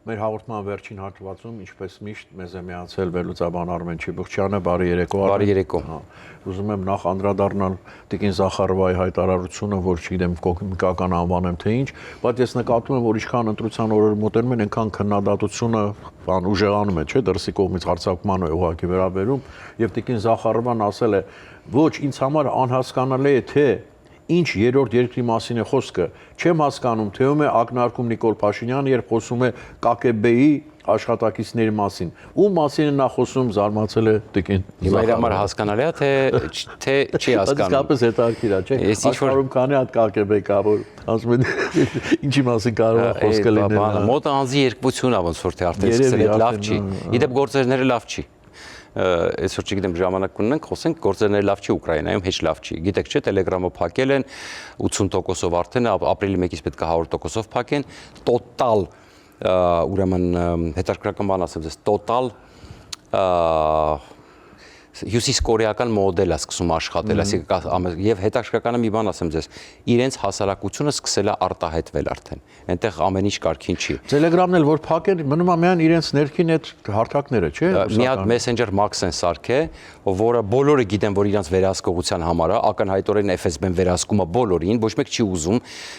մեր հաղորդման վերջին հատվածում, ինչպես միշտ, մեզ է միացել վերլուծաբան Արմեն Չիբուխչյանը, բարի երեկո։ Բարի երեկո։ Ուզում եմ նախ անդրադառնալ Տիկին Զախարովայի հայտարարությունը, որ չգիտեմ կոմիկական անվանեմ թե ինչ, բայց ես նկատում եմ, որ ինչքան ընտրության օրերը մոտենում են, այնքան քննադատությունը ուժեղանում է, չէ՞, դրսի կողմից հարձակման է ուղղակի վերաբերում, եւ Տիկին Զախարովան ասել է, ոչ, ինձ համար անհասկանալի է թե ինչ երրորդ երկրի մասին է խոսքը, չեմ հասկանում, թե ում է ակնարկում Նիկոլ Փաշինյանը, երբ խոսում է ԿԿԲ-ի աշխատակիցների մասին։ Ում մասին է նա խոսում, զարմացել է Տիկին Զախարովը։ Հիմա իր համար հասկանալի է, թե չի հասկանում։ Իսկապես հետաքրքիր է, չէ՞։ Աշխարհում քանի հատ ԿԿԲ կա, որ ասում են ինչի մասին կարող է խոսքը լինել։ Մոտ անձի երկվությունն է, ոնց որ թե արդեն սկսել է լավ չի։ Իդեպ գործերները լավ չի։ Այսօր չգիտեմ ժամանակ ունենք, խոսենք գործերները լավ չի Ուկրաինայում, հեչ լավ չի։ Գիտեք չէ, Telegram-ը փակել են 80%-ով արդեն, ապրիլի 1-ից պետք է 100%-ով փակեն, տոտալ ուրեմն հետաքրքրական բան ասեմ ձեզ, տոտալ հյուսիս կորեական մոդել է սկսում աշխատել, այսինքն եւ հետաքրքրականը մի բան ասեմ ձեզ, իրենց հասարակությունը սկսել է արտահայտվել արդեն։ Այնտեղ ամեն ինչ կարգին չի։ Telegram-ն էլ որ փակեն, մնում է միայն իրենց ներքին այդ հարթակները, չէ՞։ Մի հատ Messenger Max են սարքե, որը բոլորը գիտեն, որ իրանց վերահսկողության համար է, ակնհայտորեն FSB-ն վերահսկում է բոլորին, ոչ մեկ չի ուզում,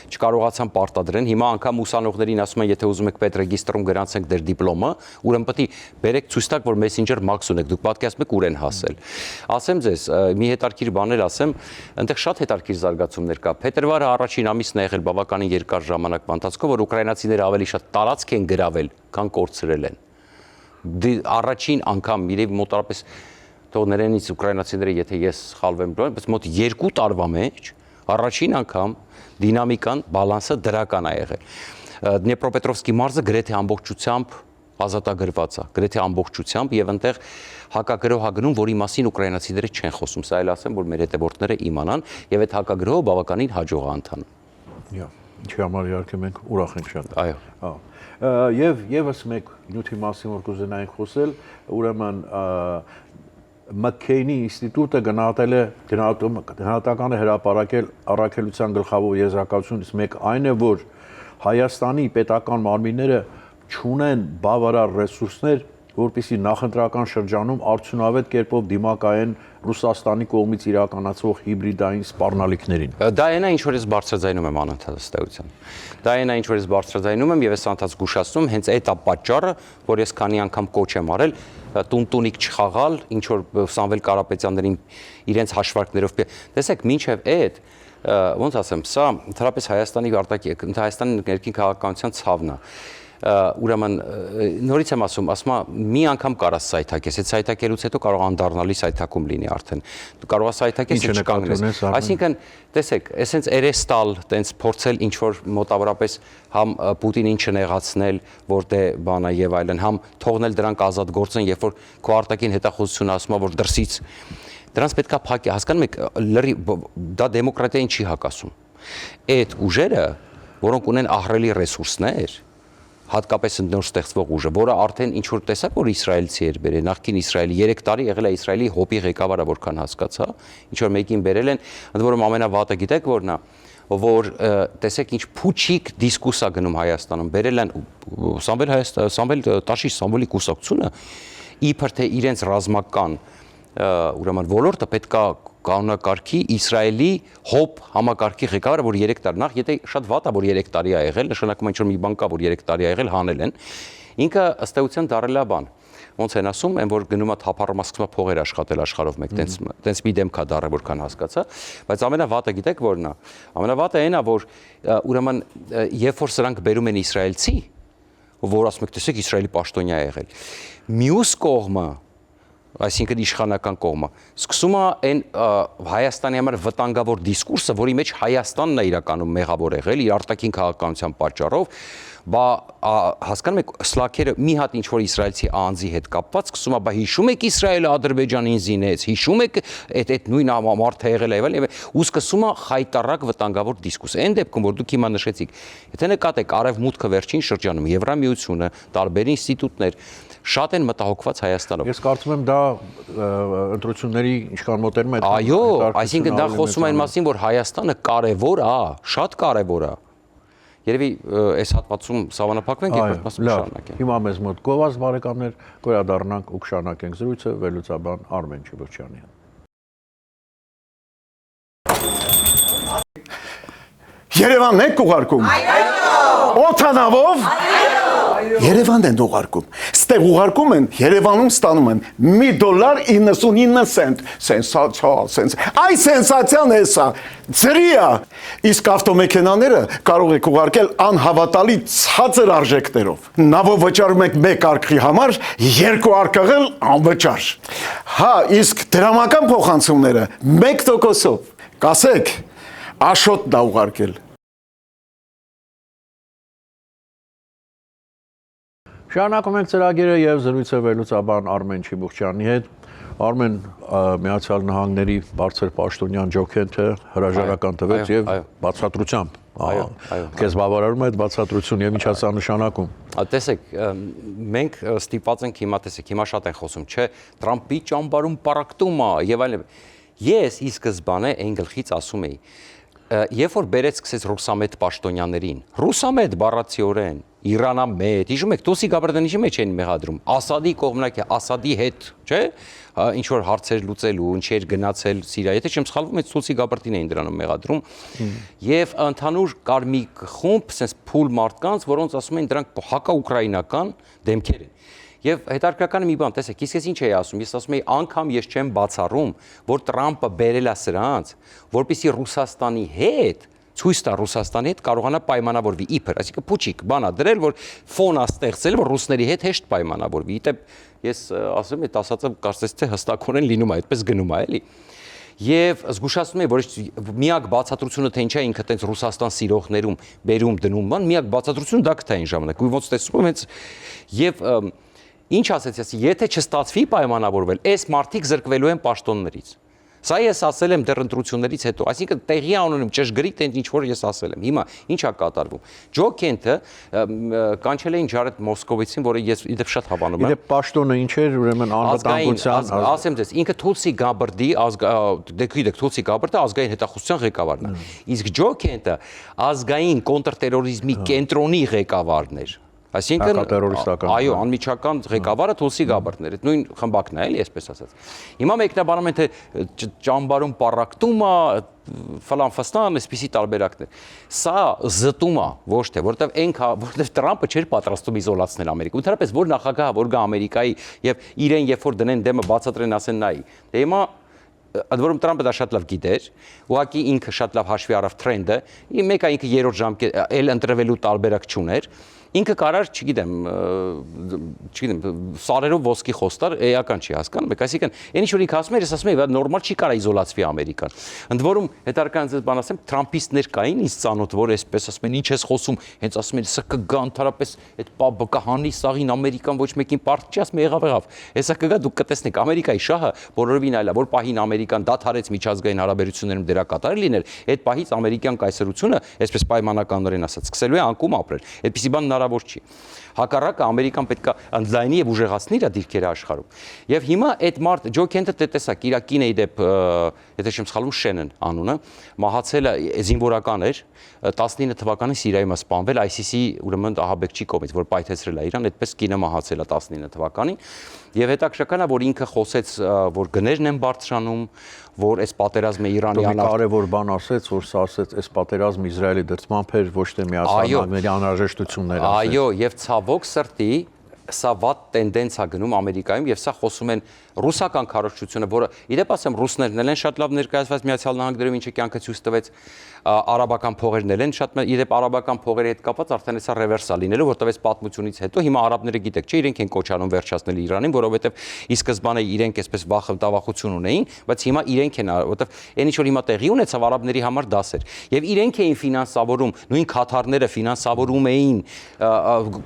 չկարողացան պարտադրեն։ Հիմա անգամ ուսանողներին ասում են, եթե ուզում եք պետրեգիստրում գրանցենք դեր դիպլոմը, ուրեմն պետք է բերեք ցույց տաք, որ Messenger Max ունեք, դուք պատկերացնում եք ուր են հասել։ Ասեմ ձեզ, մի հետաքրքիր բաներ ասեմ, այնտեղ շատ հետաքրքիր զարգացումներ կա։ Փետրվարը առաջին ամիսն է եղել բավականին երկար ժամանակվա ընթացքում, որ ուկրաինացիները ավելի շատ տարածք են գրավել, քան կորցրել են։ Առաջին անգամ իրեւ մոտարապես թող ներենից ուկրաինացիները, եթե ես սխալվեմ, բայց մոտ 2 տարվա մեջ առաջին անգամ դինամիկան, բալանսը դրական է եղել։ Դնեպրոպետրովսկի մարզը գրեթե ամբողջությամբ ազատագրված է, գրեթե ամբողջությամբ եւ այնտեղ հակագրոհ հագնում, որի մասին ուկրաինացիները չեն խոսում, սա էլ ասեմ, որ մեր հետևորդները իմանան եւ այդ հակագրոհը բավականին հաջող է ընթանում։ Ինչի համար իհարկե մենք ուրախ ենք շատ։ Այո։ Եվ եւս մեկ նյութի մասին որ կուզենայինք խոսել, ուրեմն Մաքքեյնի ինստիտուտը գնահատել է գնահատական է հրապարակել առաքելության գլխավոր եզրակացությունից մեկ այն է, որ Հայաստանի պետական մարմինները չունեն բավարար ռեսուրսներ, որպեսզի նախընտրական շրջանում արդյունավետ կերպով դիմակայեն Ռուսաստանի կողմից իրականացվող հիբրիդային սպառնալիքներին։ Դա այն է, ինչ որ ես բարձրաձայնում եմ անընդհատ ըստեյության։ Դա այն է, ինչ որ ես բարձրաձայնում եմ եւ ես անընդհատ զգուշացնում, հենց այդ է պատճառը, որ ես քանի անգամ կոչ եմ արել տունտունիկ չխաղալ, ինչ որ Սամվել Կարապետյաններին իրենց հաշվարկներով։ Տեսեք, մինչեւ այդ ոնց ասեմ, սա ընդհանրապես Հայաստանի Հայաստանի ներքին քաղաքականության ցավն է։ Ուրեմն նորից եմ ասում մի անգամ կարաս սայթակես, այդ սայթակելուց հետո կարող անդառնալի սայթակում լինի արդեն։ Դու կարող ես սայթակես եւ չկանգնես։ Այսինքն, տեսեք, էսենց երեստալ, տենց փորձել ինչ որ մոտավորապես համ Պուտինին չնեղացնել, որ դե բանա եւ այլն, համ թողնել դրանք ազատ գործեն, երբ որ քո արտաքին հետախուզությունը ասում է, որ դրսից դրանց պետքա փակի, հասկանում եք, դա դեմոկրատիային չի հակասում։ Այդ ուժերը, որոնք ունեն ահռելի ռեսուրսներ, հատկապես նոր ստեղծվող ուժը, որը արդեն ինչ որ տեսակ որ իսրայելցի էր բերել, նախկին Իսրայելի 3 տարի եղել է Իսրայելի հոպի ղեկավարը, որքան հասկացա, ինչ որ մեկին բերել են, ընդ որում ամենավատը գիտեք որն է, որ տեսեք ինչ փուչիկ դիսկուս է գնում Հայաստանում, բերել են Սամվել Տաշի Սամվելի կուսակցությունը, իբր թե իրենց ռազմական ուրեմն ոլորտը պետքա կանոնակարգի Իսրայելի հոպ համակարգի ղեկավարը, որ 3 տարի նախ, եթե շատ վատ է, որ 3 տարի է եղել, նշանակում է ինչ որ մի բան կա, որ 3 տարի է եղել, հանել են, ինքը ըստ էության դարել է բան։ Ոնց են ասում, այն որ գնում է թափառում, սկսում է փողեր աշխատել աշխարհով մեկ, տենց մի դեմք է դարը, որքան հասկացա, բայց ամենավատը գիտեք որն է։ Ամենավատը այն է, որ ուրեմն երբ որ սրանք բերում են իսրայելցի, որ ասում եք, տեսեք, Իսրայելի պաշտոնյա է եղել։ Մյուս կողմը այսինքն իշխանական կողմը սկսում է այն Հայաստանի համար վտանգավոր դիսկուրսը, որի մեջ Հայաստանն է իրականում մեղավոր եղել իր արտաքին քաղաքականության պատճառով, բա հասկանում եք, սլաքերը մի հատ ինչ որ իսրայելցի անձի հետ կապված սկսում է, բա հիշում եք Իսրայելը Ադրբեջանին զինեց, հիշում եք այդ նույն մարդը եղել է եւ ու սկսում է խայտարակ վտանգավոր դիսկուրս։ Այն դեպքում, որ դուք հիմա նշեցիք, եթե նկատեք արևմուտքը վերջին շրջանում Եվրամիությունը, տարբեր ինստիտուտներ շատ են մտահոգված Հայաստանով։ Ես կարծում եմ դա ընտրությունների ինչքան մոտենում է։ Այո, այսինքն դա խոսում է այն մասին, որ Հայաստանը կարևոր է, շատ կարևոր է։ Երևի այս հատվածում սահմանափակվենք, երկրորդ մասը շարունակենք։ Հիմա մեզ մոտ գովազ բարեկամներ, գոյադառնանք ու կշարունակենք զրույցը վերլուծաբան Արմեն Չիբոչյանի հետ։ Երևանն եք ուղարկում։ Օթանավով։ Երևանն են ուղարկում։ Ստեղ ուղարկում են, Երևանում ստանում են $1.99 cent։ Սենսացիա, Այ սենսացիան է սա։ Ծրիա։ Իսկ ավտոմեքենաները կարող եք ուղարկել անհավատալի ցածր արժեքներով։ Նավով վճարում եք 1 արքղի համար, 2 արքղել անվճար։ Հա, իսկ դրամական փոխանցումները 1%-ով։ Կասեք, Աշոտն է ուղարկել։ Շարունակում ենք ծրագիրը եւ զրույցը վերլուծաբան Արմեն Չիբոչյանի հետ։ Արմեն, Միացյալ Նահանգների բարձր պաշտոնյան ջոկենթը հրաժարական տվեց եւ բացատրությամբ։ Քեզ բավարարում է այդ բացատրությունը եւ ինչ է սա նշանակում։ Տեսեք, մենք ստիպված ենք հիմա տեսեք, հիմա շատ են խոսում, չէ, Տրամփի ճամբարում պարակտում է եւ այլն։ Ես ի սկզբանե այն գլխից ասում էի, երբ որ բերեց սկսեց ռուսամետ պաշտոնյաներին, ռուսամետ բառացիորեն, Իրանամետ, հիշում եք, Թուսի Գաբրդանիչի մեջ էին մեղադրում, Ասադի կողմնակի, Ասադի հետ, չէ, ինչ որ հարցեր լուծելու, ինչեր գնացել Սիրիա, եթե չեմ սխալվում, այդ Թուսի Գաբրդին էին դրանում մեղադրում, եւ ընդհանուր կար մի խումբ, sense փուլ մարդկանց, որոնց ասում էին դրանք հակաուկրաինական դեմքեր են։ Եվ հետարքրականը մի բան, տեսեք, իսկ ես ինչ էի ասում, ես ասում էի անգամ ես չեմ բացառում, որ Տրամփը բերել է սրանց, որպեսզի Ռուսաստանի հետ ցույց տա Ռուսաստանի հետ կարողանա պայմանավորվի իբր, այսինքն փուչիկ բանա դրել, որ ֆոնա ստեղծել, որ ռուսների հետ հեշտ պայմանավորվի։ Իդեպ ես ասում եմ, այդ ասածը կարծես թե հստակորեն լինում է, այդպես գնում է, էլի։ Եվ զգուշացնում եմ, որ միակ բացատրությունը թե ինչա ինքը տենց Ռուսաստան սիրողներում բերում դնում բան, միակ բացատրությունը դա կթա այն ժամանակ։ Ու ոնց տեսնում եմ, հենց եւ ինչ ասեցի, եթե չստացվի պայմանավորվել, այս մարդիկ զրկվելու են պաշտոններից։ Սա ես ասել եմ դեռ ընտրություններից հետո, այսինքն տեղի անունում ճշգրիտ այն ինչ որ ես ասել եմ։ Հիմա ինչ է կատարվում։ Ջո Քենթը կանչել էին Ջարեդ Մոսկովիցին, որը ես իդեպ շատ հավանում եմ։ Իդեպ պաշտոնը ինչ էր, ուրեմն անվտանգության, ասեմ ձեզ, ինքը Թուլսի Գաբրդի դեքրիդեք Թուլսի Գաբրդը ազգային հետախուզության ղեկավարն է։ Իսկ Ջո Քենթը ազգային կոնտրտերորիզմի կենտրոնի ղեկավարն էր։ Այսինքն, այո, անմիջական ղեկավարը Թուլսի Գաբրդն էր, այդ նույն խմբակն է, էլի, այսպես ասած։ Հիմա մեկնաբանում են թե ճամբարում պարակտումը, ֆլան-ֆստան, այսպիսի տարբերակներ։ Սա զտում է, ոչ թե, որովհետև Տրամփը չէր պատրաստում իզոլացնել Ամերիկան։ Ընդհանրապես որ նախագահը, որ գա Ամերիկայի եւ իրեն երբ որ դնեն դեմը բացատրեն ասեն նայի։ Դե հիմա ընդ որում Տրամփը դա շատ լավ գիտեր, ուղղակի ինքը շատ լավ հաշվի առավ թրենդը, մեկ է ինքը երրորդ ժամկետ էլ ընտրվելու տարբերակ չուներ։ Ինքը կարար, չգիտեմ, սարերով ոսկի խոստար, էական չի հասկանում, այսինքն, այն ինչ որ ինքը ասում էր, ես ասում եմ, նորմալ չի կարա իզոլացվի Ամերիկան։ Ընդ որում, հետարական ձեզ բան ասեմ, Թրամփիստներ կային ինձ ծանոթ, որ այսպես ասում են, ինչ ես խոսում, հենց ասում են, սա կգա ընդհանրապես այդ կհանի սաղին Ամերիկան ոչ մեկին պարտք չի, ասում եղավ։ Հեսա կգա դուք կտեսնեք, Ամերիկայի շահը բոլորովին այլ է, որ պահին Ամերիկան դադարեց միջազգային հարաբերություններում դերակատար լինել, այդ պահից ամերիկյան կայսրությունը, այսպես պայմանականորեն ասած, սկսելու է անկում ապրել։ Այդպիսի բան հնարավոր չի։ Հակառակը Ամերիկան պետք է ընդլայնի եւ ուժեղացնի իր դիրքերը աշխարհում։ Եվ հիմա այդ մարդ Ջո Քենթը տեսակ իր կինը իդեպ, եթե չեմ սխալվում, Շենեն անունը, մահացել է զինվորական էր, 19 թվականին Սիրիայում սպանվել ISIS-ի ուրեմն ահաբեկչի կողմից, որ պայթեցրել է իրան, այդպես կինը մահացել է 19 թվականին։ Եվ հետաքրքրական է, որ ինքը խոսեց, որ գներն են բարձրանում, որ այս պատերազմը Իրանի կարևոր բան ասեց, որ սա ասեց, այս պատերազմը Իսրայելի դրդմամբ էր, ոչ թե Միացյալ Նահանգների անհրաժեշտությունները։ Այո, եւ ցավոք սրտի սա վատ տենդենս է գնում Ամերիկայում եւ սա խոսում են ռուսական քարոզչությունը, որը իդեպ ասեմ ռուսներն են շատ լավ ներկայացված Միացյալ Նահանգներում, ինչը կյանքը ցույց տվեց, արաբական փողերն են շատ իդեպ արաբական փողերի հետ կապված արդեն հեսա ռևերսա լինելու, որտեղ այս պատմությունից հետո հիմա արաբները գիտեք, չէ, իրենք են կոչանում վերջացնել Իրանին, որովհետեւ ի սկզբանե իրենք այսպես տավախություն ունեին, բայց հիմա իրենք են, որտեղ այն ինչ որ հիմա տեղի ունեցավ արաբների համար դասեր եւ իրենք էին ֆինանսավորում, նույն քաթարները ֆինանսավորում էին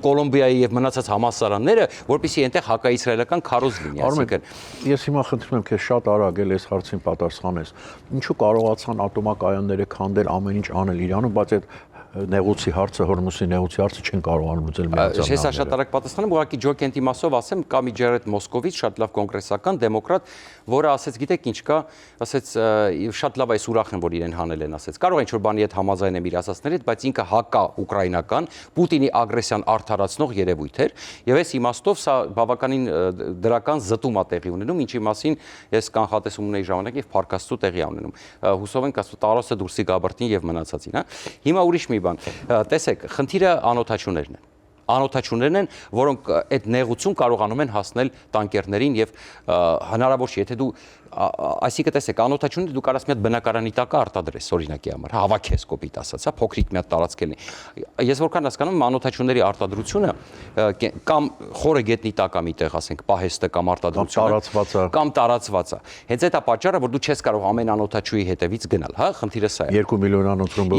Կոլումբիայի եւ մնացած համալսարանները, որպեսզի այնտեղ հակաիսրայելական քարոզ լինի, այսինքն ես հիմա խնդրում եմ քեզ շատ արագ էլ այս հարցին պատասխանես։ Ինչու կարողացան ատոմակայանները քանդել ամեն ինչ անել Իրանում, բայց այդ նեղուցի հարցը, Հորմուզի նեղուցի հարցը չեն կարողանում լուծել Միացյալ Ես շատ Նահանգները։ արագ պատասխանեմ, ուղղակի Ջո Կենտի մասով ասեմ, կա մի Ջերեդ Մոսկովիչ, շատ լավ կոնգրեսական դեմոկրատ, որը ասեց, գիտեք ինչ կա, ասեց շատ լավ այս ուրախ եմ, որ իրեն հանել են, ասեց։ Կարող է ինչ-որ բանի հետ համաձայն եմ իր ասածներից, բայց ինքը հակա ուկրաինական, Պուտինի ագրեսիան արդարացնող երևույթ էր, եւ այս իմաստով սա բավականին դրական զտում է տեղի ունենում, ինչի մասին ես կանխատեսում ունեի ժամանակ եւ փառքաստու տեղի ունենում։ Հուսով ենք ասում տարածը դուրսի գաբրտին եւ մնացածին, հա։ Հիմա ուրիշ մի բան, տեսեք, խնդիրը անօթաչուներն են։ Անօթաչուներն են, որոնք այդ նեղություն կարողանում են հասնել տանկերներին եւ հնարավոր չի, եթե դու այսինքն տեսեք, անօթաչունը դու կարաս մի հատ բնակարանի տակ արտադրես օրինակի համար, հավաքես կոպիտ ասած, հա, փոքրիկ մի հատ տարածքելի։ Ես որքան հասկանում եմ, անօթաչուների արտադրությունը կամ խորը գետնի տակ է միտեղ, ասենք, պահեստը կամ արտադրությունը կամ տարածված է։ Հենց այդ է պատճառը, որ դու չես կարող ամեն անօթաչուի հետևից գնալ, հա, խնդիրը սա է։ 2 միլիոնանոց ռումբ։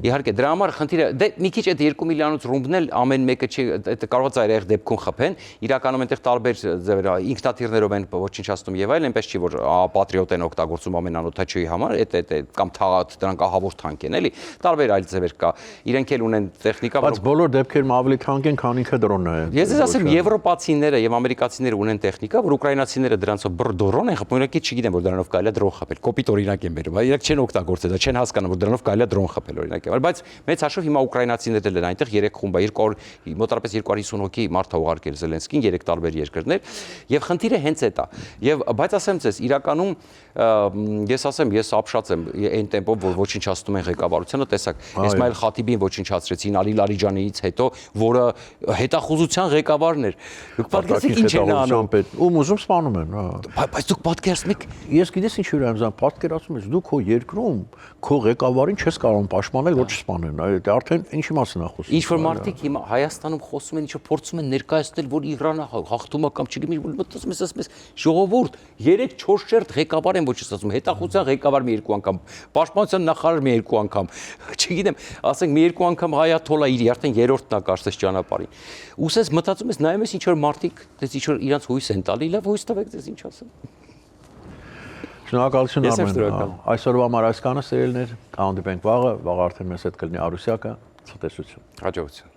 Իհարկե, դրա համար խնդիրը դե մի քիչ այդ 2 միլիոնից ռումբն էլ ամեն մեկը չի, կարող է ծայրահեղ դեպքում խփեն, իրականում այնտեղ տարբեր ձևեր ինքնաթիռներով են ոչնչացնում եւ այլ, այնպես չի որ պատրիոտ են օգտագործում ամեն անօթաչուի համար, կամ դրանք ահավոր թանկ են, էլի, տարբեր այլ ձևեր կա, իրենք էլ ունեն տեխնիկա, բայց բոլոր դեպքերում ավելի թանկ են, քան ինքը դրոնն է։ Ես ասեմ, եվրոպացիները եւ ամերիկացիները ունեն տեխնիկա, որ ուկրաինացիները դրանցով դրոն են խփում, օրինակ չգիտեմ, որ դրանով կարելի է դրոն խփել, կոպիտ օրինակ են բերում, իրենք չեն օգտագործել դա, չեն հասկանում, որ դրանով կարելի է դրոն խփել օրինակ, բայց մեծ հաշվով հիմա ուկրաինացիներն են այնտեղ 3 խումբ է, 200 մոտավորապես 250 հոգի մարդ է ուղարկել Զելենսկին 3 տարբեր երկրներ եւ խնդիրը հենց այդ է եւ բայց ասեմ ձեզ իրականում ես ասեմ ես ապշած եմ այն տեմպով որ ոչնչացնում են ղեկավարությունը տեսակ Իսմայել Խաթիբին ոչնչացրեցին Ալի Լարիջանիից հետո որը հետախուզության ղեկավարն էր դուք պատկերացեք ինչ են անում ում ուզում սպանում են բայց դուք պատկերացնում եք ես գիտես ինչ ուրեմն պատկերացնում ես դու քո երկրում քո ղեկավարին չես կարող պաշտպանել ոչ չսպանեն այդ արդեն ինչի մասին է խոսում ինչ որ մարդիկ հիմա Հայաստանում խոսում են, ինչ որ փորձում են ներկայացնել, որ Իրանը հաղթում է կամ չգիտեմ, մտածում ես ասում ես ժողովուրդ 3-4 շերտ ղեկավար են ոչինչ ասում, հետախուզության ղեկավար մի երկու անգամ, պաշտպանության նախարար մի երկու անգամ, չգիտեմ, ասենք մի երկու անգամ Հայաթոլա իր արդեն երրորդն է կարծես ճանապարհին։ Ուսես մտածում ես նայում ես ինչ որ մարդիկ, դες ինչ որ իրանց հույս են տալի, լավ հույս տվեք դες ինչ ասեմ։ Շնորհակալություն Արմեն։ Այսօրվա համար այսքանը սերելներ, կհանդիպենք վաղը արդեն մեզ հետ կլինի Արուսյակը, ցտեսություն։ Հաջողություն։